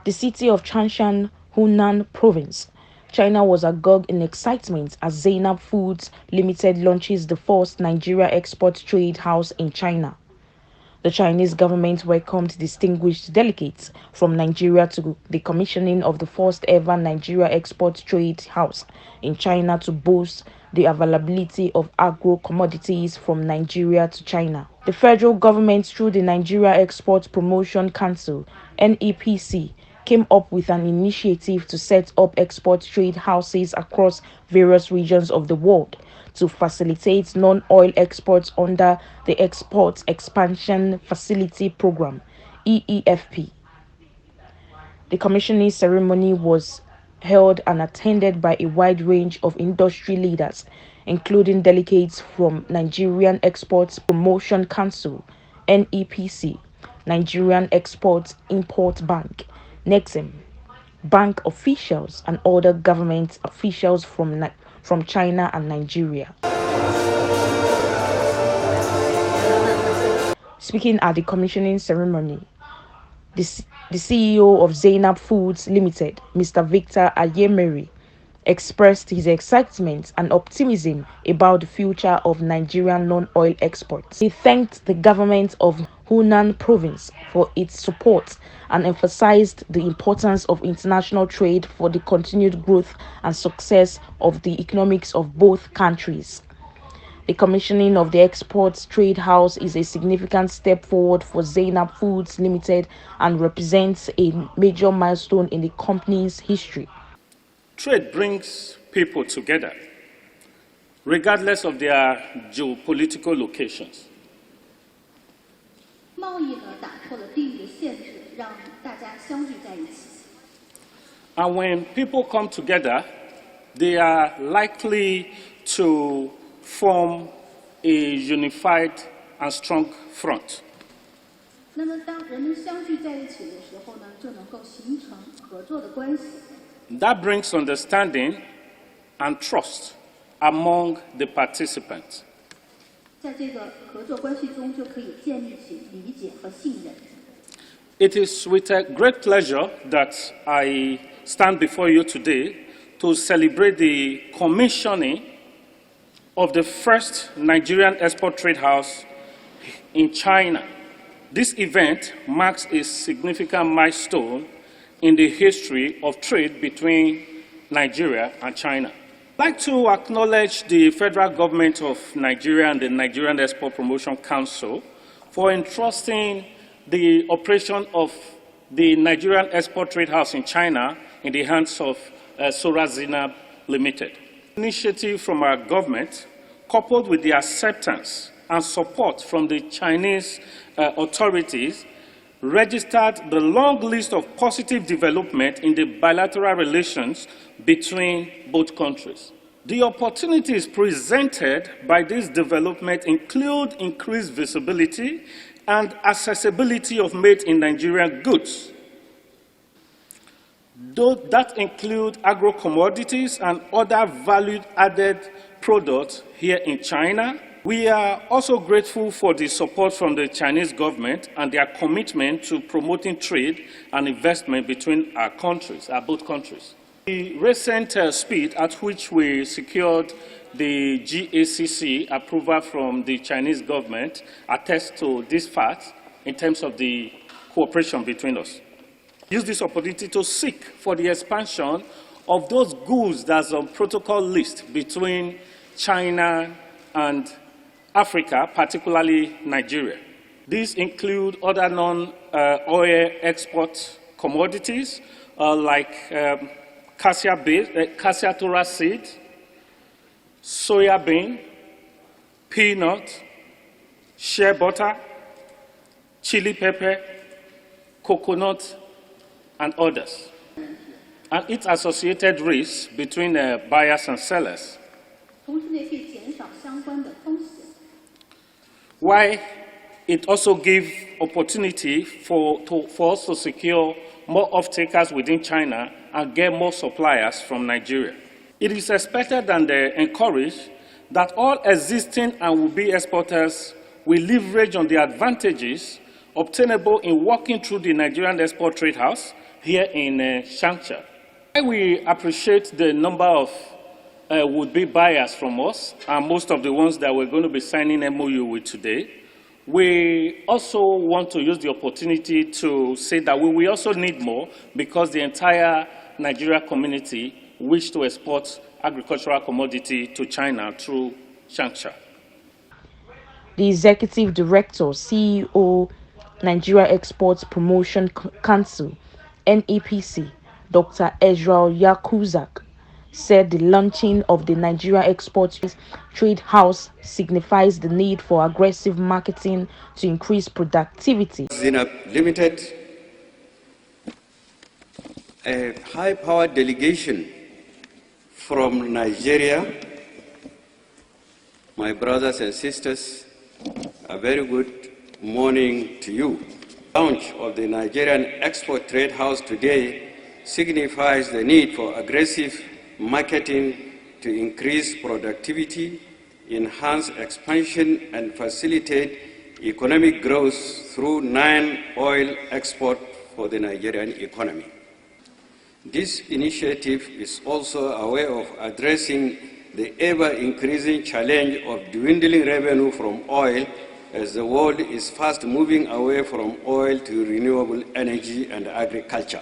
The city of Changshan, Hunan Province, China was agog in excitement as Zeenab Foods Limited launches the first Nigeria export trade house in China. The Chinese government welcomed distinguished delegates from Nigeria to the commissioning of the first ever Nigeria export trade house in China to boost the availability of agro-commodities from Nigeria to China. The federal government, through the Nigeria Export Promotion Council (NEPC), came up with an initiative to set up export trade houses across various regions of the world to facilitate non-oil exports under the Export Expansion Facility Program (EEFP). The commissioning ceremony was held and attended by a wide range of industry leaders, including delegates from Nigerian Export Promotion Council (NEPC), Nigerian Export-Import Bank (NEXIM), bank officials, and other government officials from China and Nigeria. Speaking at the commissioning ceremony, the CEO of Zeenab Foods Limited, Mr. Victor Ayemeri, expressed his excitement and optimism about the future of Nigerian non-oil exports. He thanked the government of Hunan Province for its support and emphasized the importance of international trade for the continued growth and success of the economics of both countries. The commissioning of the Export Trade House is a significant step forward for Zeenab Foods Limited and represents a major milestone in the company's history. Trade brings people together, regardless of their geopolitical locations. And when people come together, they are likely to form a unified and strong front. That brings understanding and trust among the participants. It is with a great pleasure that I stand before you today to celebrate the commissioning of the first Nigerian export trade house in China. This event marks a significant milestone in the history of trade between Nigeria and China. I'd like to acknowledge the federal government of Nigeria and the Nigerian Export Promotion Council for entrusting the operation of the Nigerian Export Trade House in China in the hands of Zeenab Limited. Initiative from our government, coupled with the acceptance and support from the Chinese authorities, registered the long list of positive development in the bilateral relations between both countries. The opportunities presented by this development include increased visibility and accessibility of made-in-Nigeria goods. That include agro-commodities and other value-added products here in China. We are also grateful for the support from the Chinese government and their commitment to promoting trade and investment between our countries, both countries. The recent speed at which we secured the GACC approval from the Chinese government attests to this fact in terms of the cooperation between us. Use this opportunity to seek for the expansion of those goods that's on protocol list between China and Africa, particularly Nigeria. These include other non-oil export commodities like cassia tura seed, soya bean, peanut, shea butter, chili pepper, coconut, and others, and its associated risks between buyers and sellers. Why it also gives opportunity for us to secure more off-takers within China and get more suppliers from Nigeria. It is expected and encouraged that all existing and will-be exporters will leverage on the advantages obtainable in walking through the Nigerian Export Trade House here in Shangsha. We appreciate the number of would-be buyers from us, and most of the ones that we're going to be signing MOU with today. We also want to use the opportunity to say that we will also need more, because the entire Nigeria community wish to export agricultural commodity to China through Shangsha. The Executive Director, CEO, Nigeria Exports Promotion Council, NEPC, Dr. Ezra Yakuzak, said the launching of the Nigeria Exports Trade House signifies the need for aggressive marketing to increase productivity. Zeenab Limited, a high-powered delegation from Nigeria, my brothers and sisters, a very good morning to you. The launch of the Nigerian Export Trade House today signifies the need for aggressive marketing to increase productivity, enhance expansion, and facilitate economic growth through non-oil export for the Nigerian economy. This initiative is also a way of addressing the ever-increasing challenge of dwindling revenue from oil, as the world is fast moving away from oil to renewable energy and agriculture.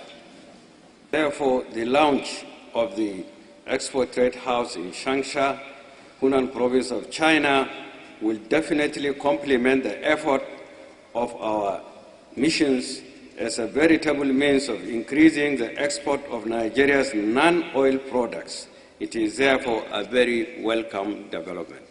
Therefore, the launch of the Export Trade House in Shangsha, Hunan province of China, will definitely complement the effort of our missions as a veritable means of increasing the export of Nigeria's non-oil products. It is therefore a very welcome development.